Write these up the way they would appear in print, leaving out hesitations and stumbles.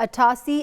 88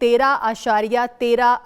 13.13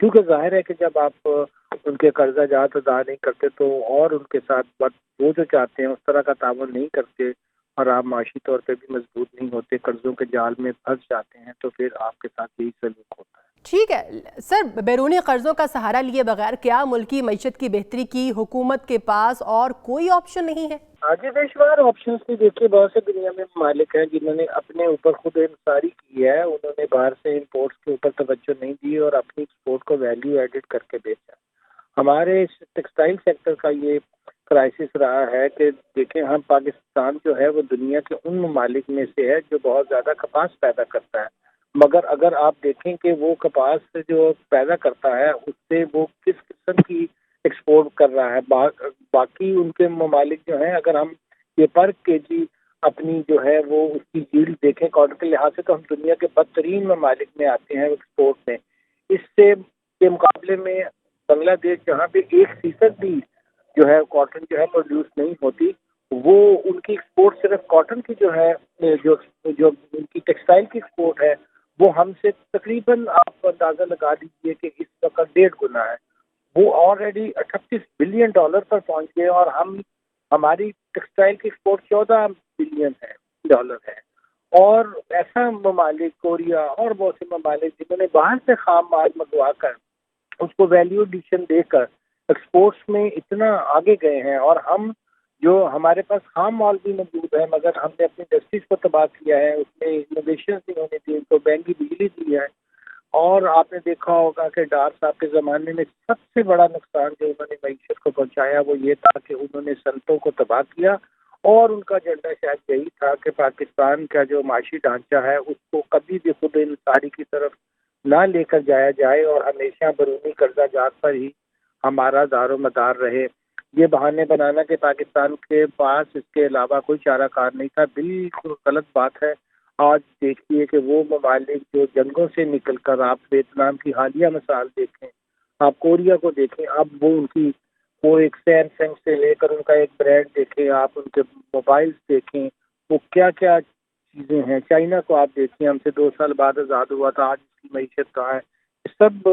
کیونکہ ظاہر ہے کہ جب آپ ان کے قرضہ جات ادا نہیں کرتے تو اور ان کے ساتھ وہ جو چاہتے ہیں اس طرح کا تعاون نہیں کرتے اور آپ معاشی طور پہ بھی مضبوط نہیں ہوتے، قرضوں کے جال میں پھنس جاتے ہیں، تو پھر آپ کے ساتھ یہی سلوک ہوتا ہے۔ ٹھیک ہے سر، بیرونی قرضوں کا سہارا لیے بغیر کیا ملکی معیشت کی بہتری کی حکومت کے پاس اور کوئی آپشن نہیں ہے؟ آگے بے شمار آپشنس بھی دیکھیے، بہت سے دنیا میں ممالک ہیں جنہوں نے اپنے اوپر خود انحصاری کی ہے، انہوں نے باہر سے امپورٹس کے اوپر توجہ نہیں دی اور اپنی ایکسپورٹ کو ویلیو ایڈڈ کر کے بیچا۔ ہمارے ٹیکسٹائل سیکٹر کا یہ کرائسس رہا ہے کہ دیکھیں، ہم پاکستان جو ہے وہ دنیا کے ان ممالک میں سے ہے جو بہت زیادہ کپاس پیدا کرتا ہے، مگر اگر آپ دیکھیں کہ وہ کپاس جو پیدا کرتا ہے اس سے وہ کس قسم کی ایکسپورٹ کر رہا ہے، باقی ان کے ممالک جو ہیں، اگر ہم یہ پر کے جی اپنی جو ہے وہ اس کی ییلڈ دیکھیں کاٹن کے لحاظ سے، تو ہم دنیا کے بدترین ممالک میں آتے ہیں ایکسپورٹ میں۔ اس سے کے مقابلے میں بنگلہ دیش جہاں پہ 1% بھی جو ہے کاٹن جو ہے پروڈیوس نہیں ہوتی، وہ ان کی ایکسپورٹ صرف کاٹن کی جو ہے جو ان کی ٹیکسٹائل کی ایکسپورٹ ہے وہ ہم سے تقریباً آپ اندازہ لگا دیجیے کہ اس وقت 1.5 گنا ہے، وہ آلریڈی $38 بلین پر پہنچ گئے اور ہماری ٹیکسٹائل کی ایکسپورٹ $14 بلین ہے۔ اور ایسا ممالک کوریا اور بہت سے ممالک جنہوں نے باہر سے خام مال منگوا کر اس کو ویلیو ایڈیشن دے کر ایکسپورٹس میں اتنا آگے گئے ہیں، اور ہم جو ہمارے پاس خام مال بھی موجود ہے مگر ہم نے اپنی انڈسٹریز کو تباہ کیا ہے، اس میں انوویشن انہوں نے دی، ان کو مہنگی بجلی دی ہے۔ اور آپ نے دیکھا ہوگا کہ ڈار صاحب کے زمانے میں سب سے بڑا نقصان جو انہوں نے معیشت کو پہنچایا وہ یہ تھا کہ انہوں نے صنعتوں کو تباہ کیا، اور ان کا ایجنڈا شاید یہی تھا کہ پاکستان کا جو معاشی ڈھانچہ ہے اس کو کبھی بھی خود انحصاری کی طرف نہ لے کر جایا جائے اور ہمیشہ بیرونی قرضہ جات پر ہی ہمارا دار و مدار رہے۔ یہ بہانے بنانا کہ پاکستان کے پاس اس کے علاوہ کوئی چارہ کار نہیں تھا، بالکل غلط بات ہے۔ آج دیکھیے کہ وہ ممالک جو جنگوں سے نکل کر، آپ ویتنام کی حالیہ مثال دیکھیں، آپ کوریا کو دیکھیں، اب وہ ان کی وہ ایک سیمسنگ سے لے کر ان کا ایک برانڈ دیکھیں، آپ ان کے موبائلز دیکھیں، وہ کیا کیا چیزیں ہیں۔ چائنا کو آپ دیکھیں، ہم سے 2 سال بعد آزاد ہوا تھا، آج اس کی معیشت کہاں ہے۔ یہ سب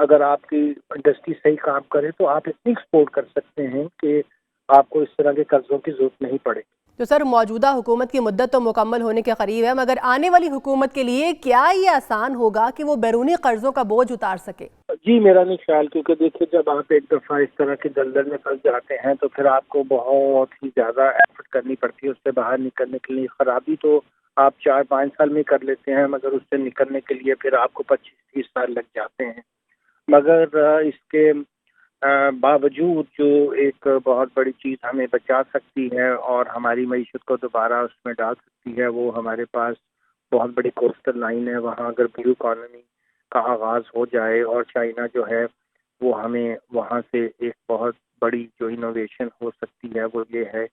اگر آپ کی انڈسٹری صحیح کام کرے تو آپ اتنی ایکسپورٹ کر سکتے ہیں کہ آپ کو اس طرح کے قرضوں کی ضرورت نہیں پڑے۔ تو سر، موجودہ حکومت کی مدت تو مکمل ہونے کے قریب ہے، مگر آنے والی حکومت کے لیے کیا یہ آسان ہوگا کہ وہ بیرونی قرضوں کا بوجھ اتار سکے؟ جی میرا نہیں خیال، کیونکہ دیکھیے جب آپ ایک دفعہ اس طرح کے دلدل میں پھنس جاتے ہیں تو پھر آپ کو بہت ہی زیادہ ایفرٹ کرنی پڑتی ہے اس سے باہر نکلنے کے لیے۔ خرابی تو آپ 4-5 سال میں کر لیتے ہیں، مگر اس سے نکلنے کے لیے پھر آپ کو 25-30 سال لگ جاتے ہیں۔ مگر اس کے باوجود جو ایک بہت بڑی چیز ہمیں بچا سکتی ہے اور ہماری معیشت کو دوبارہ اس میں ڈال سکتی ہے، وہ ہمارے پاس بہت بڑی کوسٹل لائن ہے۔ وہاں اگر بلو اکانومی کا آغاز ہو جائے اور چائنا جو ہے وہ ہمیں وہاں سے ایک بہت بڑی جو انوویشن ہو سکتی ہے وہ یہ ہے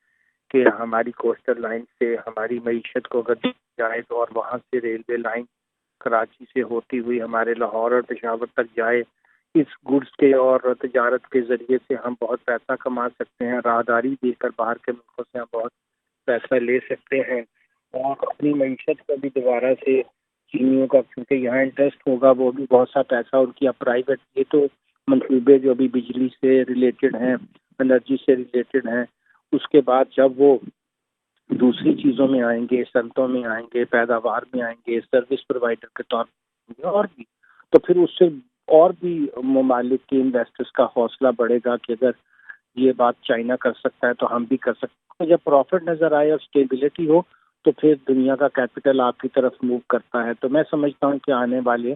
کہ ہماری کوسٹل لائن سے ہماری معیشت کو اگر جائے تو، اور وہاں سے ریلوے لائن کراچی سے ہوتی ہوئی ہمارے لاہور اور پشاور تک جائے، اس گڈس کے اور تجارت کے ذریعے سے ہم بہت پیسہ کما سکتے ہیں، راہداری دے کر باہر کے ملکوں سے ہم بہت پیسہ لے سکتے ہیں، اور اپنی معیشت کو بھی دوبارہ سے چینیوں کا، کیونکہ یہاں انٹرسٹ ہوگا، وہ بھی بہت سا پیسہ ان کی پرائیویٹ، یہ تو منصوبے جو بھی بجلی سے ریلیٹڈ ہیں، انرجی سے ریلیٹڈ ہیں، اس کے بعد جب وہ دوسری چیزوں میں آئیں گے، صنعتوں میں آئیں گے، پیداوار میں آئیں گے، سروس پرووائڈر کے طور پر اور بھی، تو پھر اس سے اور بھی ممالک کے انویسٹرز کا حوصلہ بڑھے گا کہ اگر یہ بات چائنا کر سکتا ہے تو ہم بھی کر سکتے ہیں۔ جب پروفٹ نظر آئے اور اسٹیبلٹی ہو تو پھر دنیا کا کیپٹل آپ کی طرف موو کرتا ہے۔ تو میں سمجھتا ہوں کہ آنے والے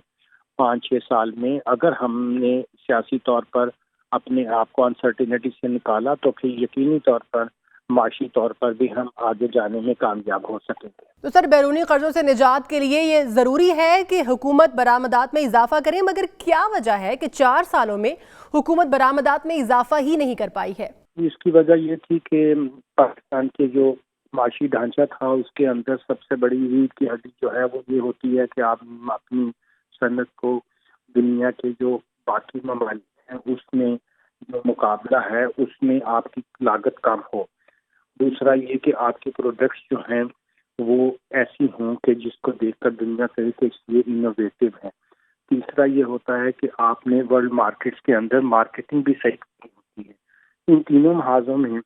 5-6 سال میں اگر ہم نے سیاسی طور پر اپنے آپ کو انسرٹینٹی سے نکالا تو پھر یقینی طور پر معاشی طور پر بھی ہم آگے جانے میں کامیاب ہو سکیں گے۔ تو سر، بیرونی قرضوں سے نجات کے لیے یہ ضروری ہے کہ حکومت برآمدات میں اضافہ کرے، مگر کیا وجہ ہے کہ 4 سالوں میں حکومت برآمدات میں اضافہ ہی نہیں کر پائی ہے؟ اس کی وجہ یہ تھی کہ پاکستان کے جو معاشی ڈھانچہ تھا اس کے اندر سب سے بڑی ریڑھ کی ہڈی جو ہے وہ یہ ہوتی ہے کہ آپ اپنی صنعت کو دنیا کے جو باقی ممالک ہیں اس میں جو مقابلہ ہے اس میں آپ کی لاگت کم ہو۔ دوسرا یہ کہ آپ کے پروڈکٹس جو ہیں وہ ایسی ہوں کہ جس کو دیکھ کر دنیا کہے کہ یہ انوویٹو ہیں۔ تیسرا یہ ہوتا ہے کہ آپ نے ورلڈ مارکیٹس کے اندر مارکیٹنگ بھی صحیح کرنی ہوتی ہے. ان تینوں محاذوں میں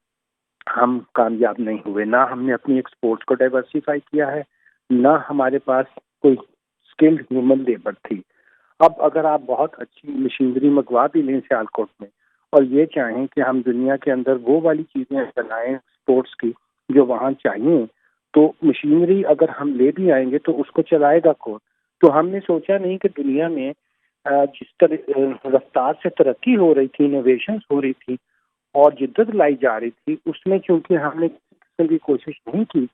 ہم کامیاب نہیں ہوئے. نہ ہم نے اپنی ایکسپورٹس کو ڈائیورسیفائی کیا ہے، نہ ہمارے پاس کوئی اسکلڈ ہیومن لیبر تھی. اب اگر آپ بہت اچھی مشینری منگوا بھی لیں سیالکوٹ میں اور یہ چاہیں کہ ہم دنیا کے اندر وہ والی چیزیں بنائیں اسپورٹس کی جو وہاں چاہیے، تو مشینری اگر ہم لے بھی آئیں گے تو اس کو چلائے گا کون؟ تو ہم نے سوچا نہیں کہ دنیا میں جس طرح رفتار سے ترقی ہو رہی تھی، انوویشنز ہو رہی تھی اور جدت لائی جا رہی تھی، اس میں چونکہ ہم نے کسی قسم کی کوشش نہیں کی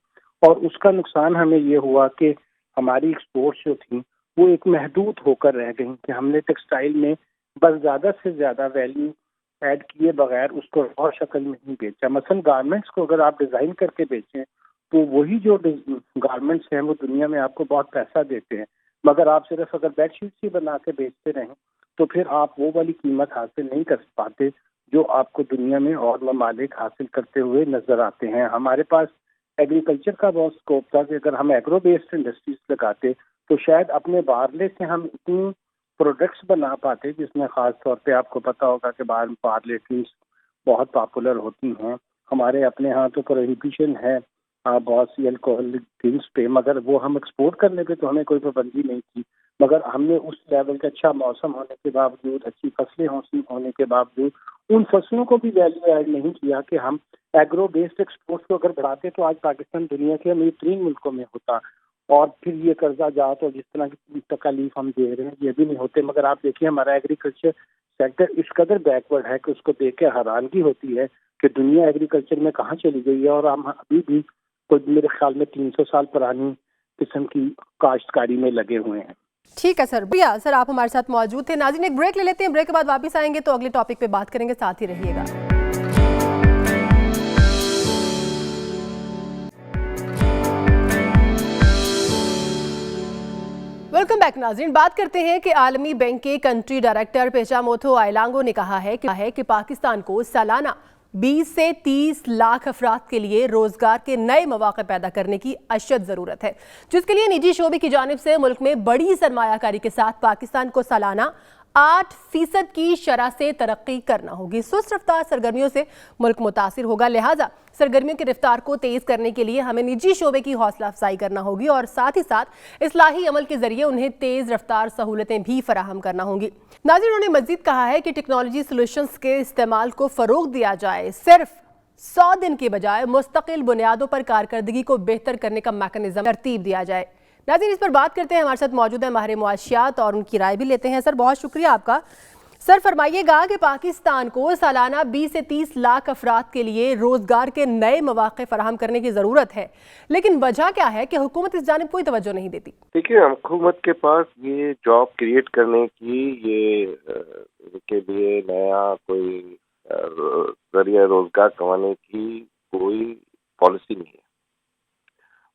اور اس کا نقصان ہمیں یہ ہوا کہ ہماری ایکسپورٹس جو تھیں وہ ایک محدود ہو کر رہ گئیں کہ ہم نے ٹیکسٹائل میں بس زیادہ سے زیادہ ویلیو ایڈ کیے بغیر اس کو اور شکل میں نہیں بیچا. مثلا گارمنٹس کو اگر آپ ڈیزائن کر کے بیچیں تو وہی جو گارمنٹس ہیں وہ دنیا میں آپ کو بہت پیسہ دیتے ہیں، مگر آپ صرف اگر بیڈ شیٹس ہی بنا کے بیچتے رہیں تو پھر آپ وہ والی قیمت حاصل نہیں کر پاتے جو آپ کو دنیا میں اور ممالک حاصل کرتے ہوئے نظر آتے ہیں. ہمارے پاس ایگریکلچر کا بہت اسکوپ تھا کہ اگر ہم ایگرو بیسڈ انڈسٹریز لگاتے تو شاید اپنے بارلے سے ہم اتنی پروڈکٹس بنا پاتے، جس میں خاص طور پہ آپ کو پتا ہوگا کہ باہر بارلے ٹیز بہت پاپولر ہوتی ہیں. ہمارے اپنے ہاں تو پروہیبیشن ہے بہت سی الکوہلک ڈرنکس پہ، مگر وہ ہم ایکسپورٹ کرنے پہ تو ہمیں کوئی پابندی نہیں تھی. مگر ہم نے اس لیول کا اچھا موسم ہونے کے باوجود، اچھی فصلیں حاصل ہونے کے باوجود ان فصلوں کو بھی ویلیو ایڈ نہیں کیا کہ ہم ایگرو بیسڈ ایکسپورٹس کو اگر بڑھاتے تو آج پاکستان دنیا کے امیر ترین ملکوں میں ہوتا، اور پھر یہ قرضہ جات اور جس طرح کی تکالیف ہم دے رہے ہیں یہ بھی نہیں ہوتے. مگر آپ دیکھیے ہمارا ایگریکلچر سیکٹر اس قدر بیکورڈ ہے کہ اس کو دیکھ کے حیرانگی ہوتی ہے کہ دنیا ایگریکلچر میں کہاں چلی گئی ہے، اور ہم ابھی بھی میرے خیال میں 300 سال پرانی قسم کی کاشتکاری میں لگے ہوئے ہیں. ٹھیک ہے سر، بھیا سر آپ ہمارے ساتھ موجود تھے. ناظرین ایک بریک لے لیتے ہیں، بریک کے بعد واپس آئیں گے تو اگلے ٹاپک پہ بات کریں گے، ساتھ ہی رہیے گا. ویلکم بیک ناظرین. بات کرتے ہیں کہ عالمی بینک کے کنٹری ڈائریکٹر پیچاموتو آئلانگو نے کہا ہے کہ پاکستان کو سالانہ 20 سے 30 لاکھ افراد کے لیے روزگار کے نئے مواقع پیدا کرنے کی اشد ضرورت ہے، جس کے لیے نجی شعبے کی جانب سے ملک میں بڑی سرمایہ کاری کے ساتھ پاکستان کو سالانہ 8% کی شرح سے ترقی کرنا ہوگی. سست رفتار سرگرمیوں سے ملک متاثر ہوگا، لہٰذا سرگرمیوں کی رفتار کو تیز کرنے کے لیے ہمیں نجی شعبے کی حوصلہ افزائی کرنا ہوگی اور ساتھ ہی ساتھ اصلاحی عمل کے ذریعے انہیں تیز رفتار سہولتیں بھی فراہم کرنا ہوں گی. ناظرین انہوں نے مزید کہا ہے کہ ٹیکنالوجی سولوشنز کے استعمال کو فروغ دیا جائے، صرف 100 دن کے بجائے مستقل بنیادوں پر کارکردگی کو بہتر کرنے کا میکانزم ترتیب دیا جائے. ناظرین اس پر بات کرتے ہیں، ہمارے ساتھ موجود ہیں ماہر معاشیات اور ان کی رائے بھی لیتے ہیں. سر بہت شکریہ آپ کا. سر فرمائیے گا کہ پاکستان کو سالانہ 20 سے 30 لاکھ افراد کے لیے روزگار کے نئے مواقع فراہم کرنے کی ضرورت ہے، لیکن وجہ کیا ہے کہ حکومت اس جانب کوئی توجہ نہیں دیتی؟ دیکھیے حکومت کے پاس یہ جاب کریٹ کرنے کی کے لیے نیا کوئی ذریعہ روزگار کمانے کی کوئی پالیسی نہیں ہے.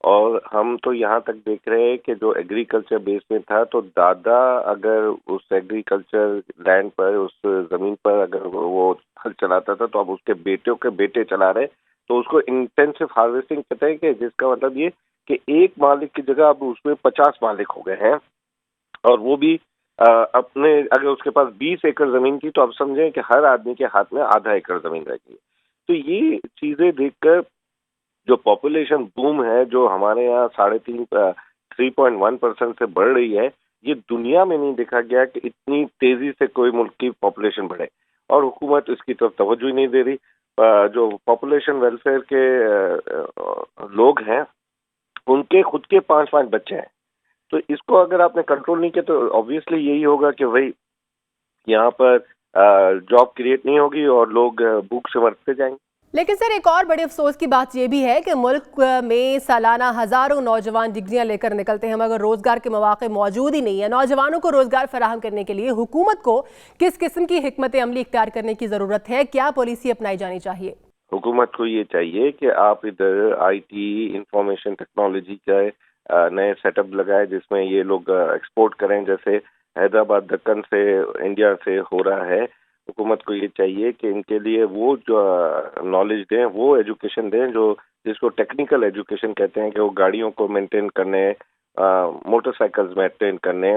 اور ہم تو یہاں تک دیکھ رہے ہیں کہ جو ایگریکلچر بیس میں تھا تو دادا اگر اس ایگریکلچر لینڈ پر، اس زمین پر اگر وہ ہل چلاتا تھا تو اب اس کے بیٹوں کے بیٹے چلا رہے، تو اس کو انٹینسو ہارویسٹنگ کہتے ہیں، کہ جس کا مطلب یہ کہ ایک مالک کی جگہ اب اس میں 50 مالک ہو گئے ہیں، اور وہ بھی اپنے اگر اس کے پاس 20 ایکڑ زمین تھی تو اب سمجھیں کہ ہر آدمی کے ہاتھ میں آدھا ایکڑ زمین رہ گئی. تو یہ چیزیں دیکھ کر جو پاپولیشن بوم ہے جو ہمارے یہاں 3.1% سے بڑھ رہی ہے، یہ دنیا میں نہیں دیکھا گیا کہ اتنی تیزی سے کوئی ملک کی پاپولیشن بڑھے، اور حکومت اس کی طرف توجہ ہی نہیں دے رہی. جو پاپولیشن ویلفیئر کے لوگ ہیں ان کے خود کے 5 بچے ہیں، تو اس کو اگر آپ نے کنٹرول نہیں کیا تو آبویسلی یہی ہوگا کہ بھائی یہاں پر جاب کریٹ نہیں ہوگی اور لوگ بھوک سے مرتے جائیں گے. لیکن سر ایک اور بڑے افسوس کی بات یہ بھی ہے کہ ملک میں سالانہ ہزاروں نوجوان ڈگریاں لے کر نکلتے ہیں مگر روزگار کے مواقع موجود ہی نہیں ہے. نوجوانوں کو روزگار فراہم کرنے کے لیے حکومت کو کس قسم کی حکمت عملی اختیار کرنے کی ضرورت ہے؟ کیا پالیسی اپنائی جانی چاہیے؟ حکومت کو یہ چاہیے کہ آپ ادھر آئی ٹی انفارمیشن ٹیکنالوجی کا نئے سیٹ اپ لگائے جس میں یہ لوگ ایکسپورٹ کریں، جیسے حیدرآباد دکن سے انڈیا سے ہو رہا ہے. حکومت کو یہ چاہیے کہ ان کے لیے وہ جو نالج دیں، وہ ایجوکیشن دیں جو جس کو ٹیکنیکل ایجوکیشن کہتے ہیں، کہ وہ گاڑیوں کو مینٹین کرنے، موٹر سائیکلز مینٹین کرنے،